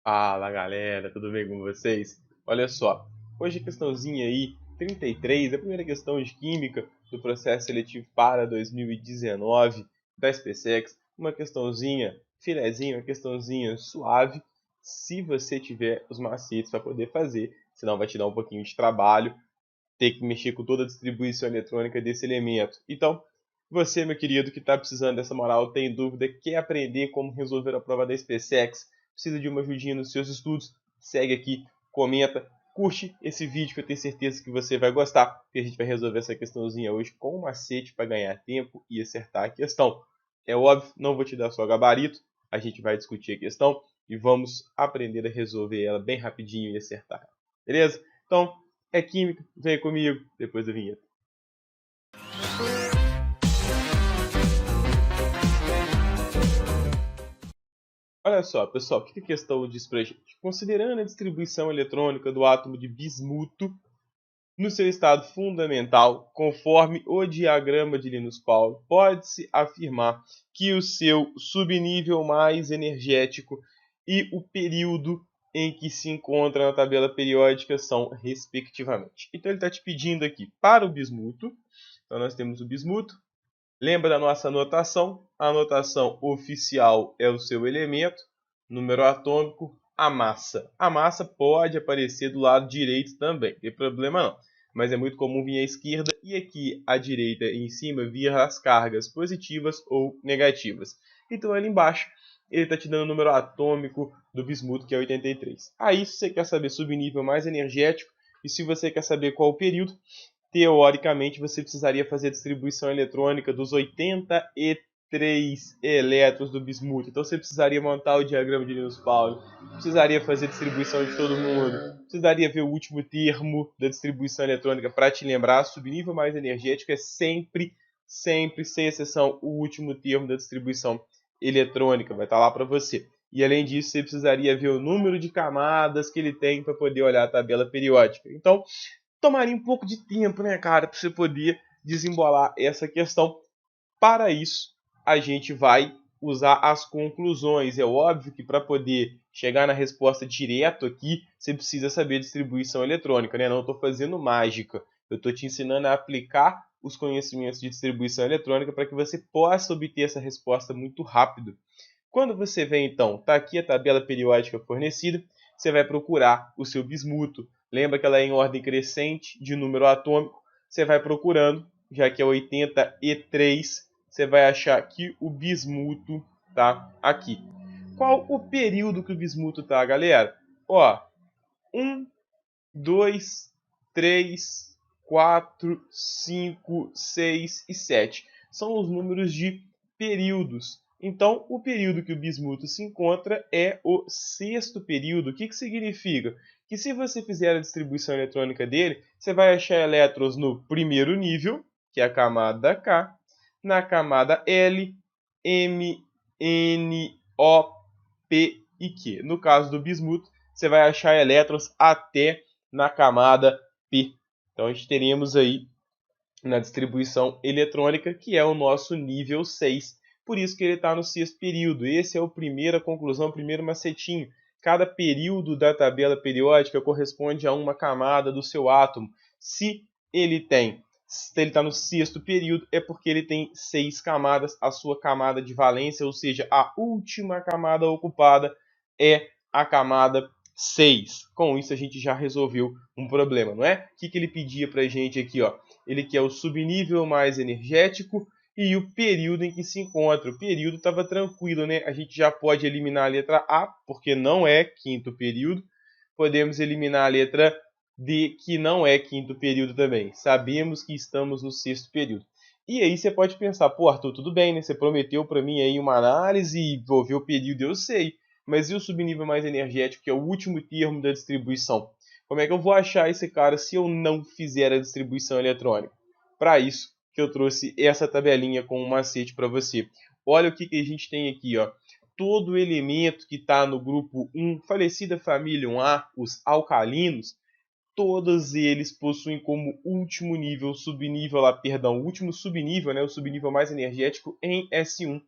Fala galera, tudo bem com vocês? Olha só, hoje a questãozinha aí, 33, a primeira questão de Química do processo seletivo para 2019 da SpaceX, uma questãozinha filezinha, uma questãozinha suave, se você tiver os macetes para poder fazer, senão vai te dar um pouquinho de trabalho, ter que mexer com toda a distribuição eletrônica desse elemento. Então, você, meu querido, que está precisando dessa moral, tem dúvida, quer aprender como resolver a prova da SpaceX, precisa de uma ajudinha nos seus estudos, segue aqui, comenta, curte esse vídeo que eu tenho certeza que você vai gostar, porque a gente vai resolver essa questãozinha hoje com um macete para ganhar tempo e acertar a questão. É óbvio, não vou te dar só gabarito, a gente vai discutir a questão e vamos aprender a resolver ela bem rapidinho e acertar. Beleza? Então, é química, vem comigo depois da vinheta. Olha só, pessoal, o que a questão diz pra gente? Considerando a distribuição eletrônica do átomo de bismuto no seu estado fundamental, conforme o diagrama de Linus Pauling, pode-se afirmar que o seu subnível mais energético e o período em que se encontra na tabela periódica são, respectivamente. Então ele está te pedindo aqui para o bismuto. Então nós temos o bismuto. Lembra da nossa anotação? A anotação oficial é o seu elemento, número atômico, a massa. A massa pode aparecer do lado direito também, não tem problema não. Mas é muito comum vir à esquerda e aqui à direita em cima vir as cargas positivas ou negativas. Então ali embaixo ele está te dando o número atômico do bismuto, que é 83. Aí se você quer saber subnível mais energético e se você quer saber qual o período, teoricamente você precisaria fazer a distribuição eletrônica dos 83 elétrons do bismuto. Então você precisaria montar o diagrama de Linus Pauling, precisaria fazer a distribuição de todo mundo, precisaria ver o último termo da distribuição eletrônica para te lembrar. Subnível mais energético é sempre, sem exceção, o último termo da distribuição eletrônica. Vai estar lá para você. E além disso, você precisaria ver o número de camadas que ele tem para poder olhar a tabela periódica. Então, tomaria um pouco de tempo, né, cara, para você poder desembolar essa questão. Para isso, a gente vai usar as conclusões. É óbvio que para poder chegar na resposta direto aqui, você precisa saber distribuição eletrônica, né? Não estou fazendo mágica. Eu estou te ensinando a aplicar os conhecimentos de distribuição eletrônica para que você possa obter essa resposta muito rápido. Quando você vem, então, está aqui a tabela periódica fornecida, você vai procurar o seu bismuto. Lembra que ela é em ordem crescente de número atômico. Você vai procurando, já que é 83, você vai achar que o bismuto está aqui. Qual o período que o bismuto está, galera? Ó, 1, 2, 3, 4, 5, 6 e 7. São os números de períodos. Então, o período que o bismuto se encontra é o sexto período. O que significa? Que se você fizer a distribuição eletrônica dele, você vai achar elétrons no primeiro nível, que é a camada K, na camada L, M, N, O, P e Q. No caso do bismuto, você vai achar elétrons até na camada P. Então a gente teríamos aí na distribuição eletrônica, que é o nosso nível 6. Por isso que ele está no sexto período. Essa é a primeira conclusão, o primeiro macetinho. Cada período da tabela periódica corresponde a uma camada do seu átomo. Se ele está no sexto período, é porque ele tem 6 camadas. A sua camada de valência, ou seja, a última camada ocupada, é a camada 6. Com isso a gente já resolveu um problema, não é? O que ele pedia para a gente aqui, ó? Ele quer o subnível mais energético e o período em que se encontra. O período estava tranquilo, né? A gente já pode eliminar a letra A, porque não é quinto período. Podemos eliminar a letra D, que não é quinto período também. Sabemos que estamos no sexto período. E aí você pode pensar, pô, Arthur, tudo bem, né? Você prometeu para mim aí uma análise e vou ver o período, eu sei. Mas e o subnível mais energético, que é o último termo da distribuição? Como é que eu vou achar esse cara se eu não fizer a distribuição eletrônica? Para isso que eu trouxe essa tabelinha com um macete para você. Olha o que a gente tem aqui, ó. Todo elemento que está no grupo 1, falecida família 1A, os alcalinos, todos eles possuem como último nível, subnível lá, perdão, último subnível, né, o subnível mais energético em S1.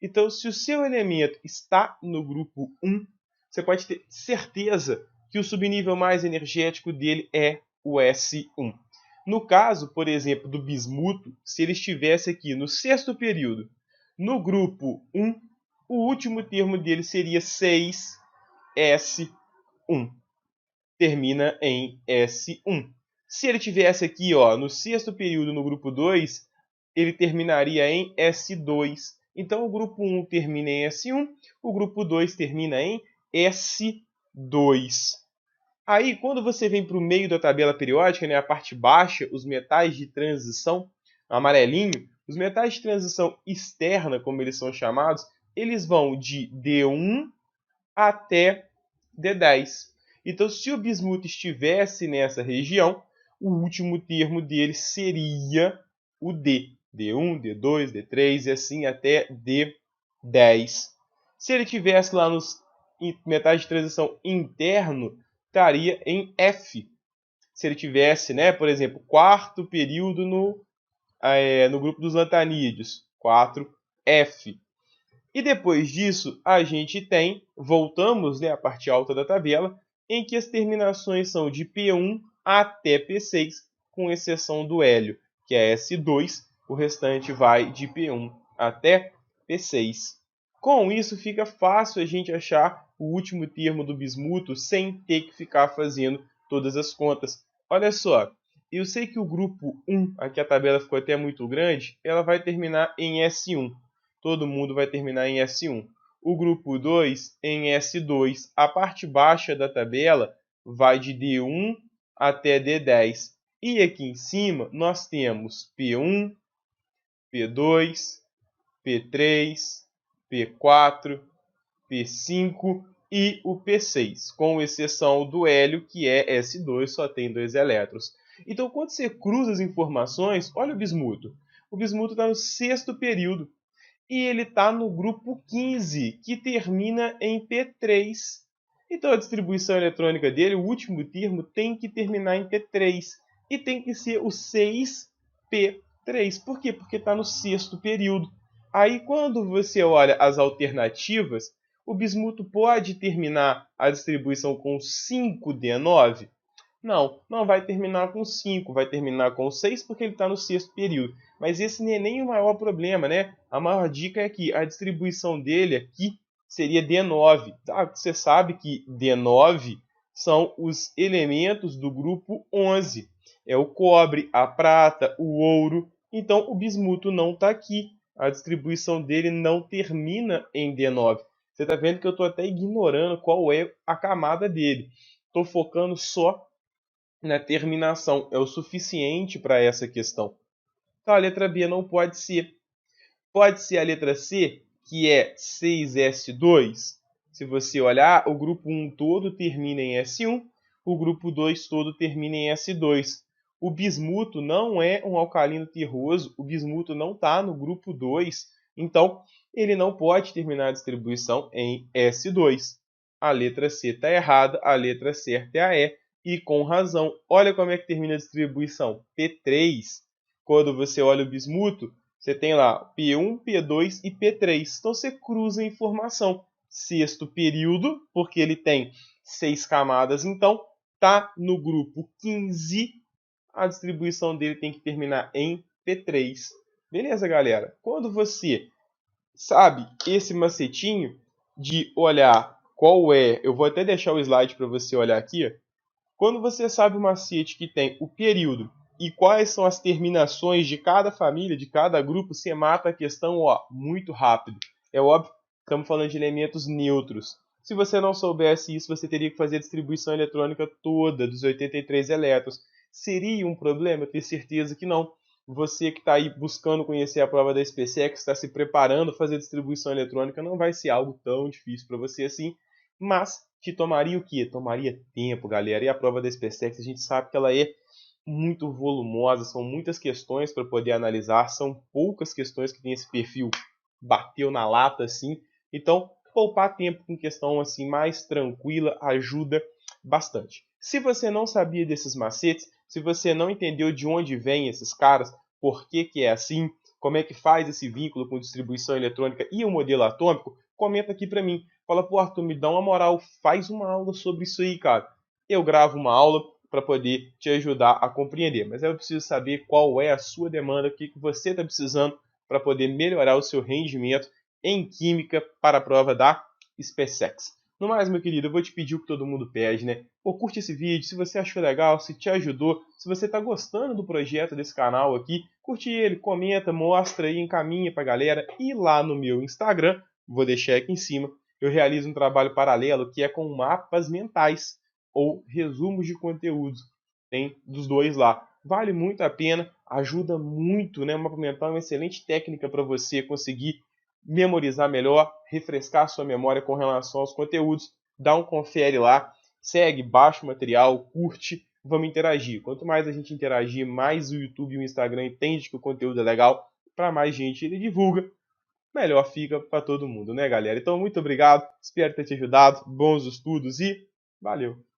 Então, se o seu elemento está no grupo 1, você pode ter certeza que o subnível mais energético dele é o S1. No caso, por exemplo, do bismuto, se ele estivesse aqui no sexto período, no grupo 1, o último termo dele seria 6S1. Termina em S1. Se ele tivesse aqui no sexto período, no grupo 2, ele terminaria em S2. Então, o grupo 1 termina em S1, o grupo 2 termina em S2. Aí, quando você vem para o meio da tabela periódica, né, a parte baixa, os metais de transição, amarelinho, os metais de transição externa, como eles são chamados, eles vão de D1 até D10. Então, se o bismuto estivesse nessa região, o último termo dele seria o D. D1, D2, D3 e assim até D10. Se ele estivesse lá nos metais de transição interno, estaria em F. Se ele tivesse, né, por exemplo, quarto período no grupo dos lantanídeos, 4F. E depois disso, a gente tem, voltamos, né, à parte alta da tabela, em que as terminações são de P1 até P6, com exceção do hélio, que é S2, o restante vai de P1 até P6. Com isso, fica fácil a gente achar o último termo do bismuto sem ter que ficar fazendo todas as contas. Olha só, eu sei que o grupo 1, aqui a tabela ficou até muito grande, ela vai terminar em S1. Todo mundo vai terminar em S1. O grupo 2 em S2. A parte baixa da tabela vai de D1 até D10. E aqui em cima nós temos P1, P2, P3, P4, P5 e o P6, com exceção do hélio, que é S2, só tem 2 elétrons. Então, quando você cruza as informações, olha o bismuto. O bismuto está no sexto período e ele está no grupo 15, que termina em P3. Então, a distribuição eletrônica dele, o último termo, tem que terminar em P3 e tem que ser o 6P3. Por quê? Porque está no sexto período. Aí, quando você olha as alternativas, o bismuto pode terminar a distribuição com 5D9? Não, não vai terminar com 5, vai terminar com 6 porque ele está no sexto período. Mas esse não é nem o maior problema, né? A maior dica é que a distribuição dele aqui seria D9. Você sabe que D9 são os elementos do grupo 11. É o cobre, a prata, o ouro. Então, o bismuto não está aqui. A distribuição dele não termina em D9. Você está vendo que eu estou até ignorando qual é a camada dele. Estou focando só na terminação. É o suficiente para essa questão. Então, a letra B não pode ser. Pode ser a letra C, que é 6S2. Se você olhar, o grupo 1 todo termina em S1, o grupo 2 todo termina em S2. O bismuto não é um alcalino terroso, o bismuto não está no grupo 2, então ele não pode terminar a distribuição em S2. A letra C está errada, a letra certa é a E, e com razão. Olha como é que termina a distribuição, P3. Quando você olha o bismuto, você tem lá P1, P2 e P3. Então você cruza a informação. Sexto período, porque ele tem 6 camadas, então está no grupo 15. A distribuição dele tem que terminar em P3. Beleza, galera? Quando você sabe esse macetinho de olhar qual é... Eu vou até deixar o slide para você olhar aqui. Quando você sabe o macete que tem o período e quais são as terminações de cada família, de cada grupo, você mata a questão muito rápido. É óbvio, estamos falando de elementos neutros. Se você não soubesse isso, você teria que fazer a distribuição eletrônica toda dos 83 elétrons. Seria um problema? Eu tenho certeza que não. Você que está aí buscando conhecer a prova da SpaceX, está se preparando para fazer a distribuição eletrônica, não vai ser algo tão difícil para você assim, mas te tomaria o quê? Tomaria tempo, galera. E a prova da SpaceX, a gente sabe que ela é muito volumosa, são muitas questões para poder analisar, são poucas questões que tem esse perfil bateu na lata assim. Então, poupar tempo com questão assim mais tranquila ajuda bastante. Se você não sabia desses macetes, se você não entendeu de onde vêm esses caras, por que é assim, como é que faz esse vínculo com distribuição eletrônica e o modelo atômico, comenta aqui para mim. fala, pô, Arthur, me dá uma moral, faz uma aula sobre isso aí, cara. Eu gravo uma aula para poder te ajudar a compreender, mas eu preciso saber qual é a sua demanda, o que você está precisando para poder melhorar o seu rendimento em química para a prova da SpaceX. No mais, meu querido, eu vou te pedir o que todo mundo pede, né? Pô, curte esse vídeo, se você achou legal, se te ajudou, se você está gostando do projeto desse canal aqui, curte ele, comenta, mostra aí, encaminha pra galera. E lá no meu Instagram, vou deixar aqui em cima, eu realizo um trabalho paralelo que é com mapas mentais ou resumos de conteúdo. Tem dos dois lá. Vale muito a pena, ajuda muito, né? O mapa mental é uma excelente técnica para você conseguir memorizar melhor, refrescar sua memória com relação aos conteúdos. Dá um confere lá, segue, baixa o material, curte, vamos interagir. Quanto mais a gente interagir, mais o YouTube e o Instagram entende que o conteúdo é legal, para mais gente ele divulga, melhor fica para todo mundo, né, galera? Então, muito obrigado, espero ter te ajudado, bons estudos e valeu!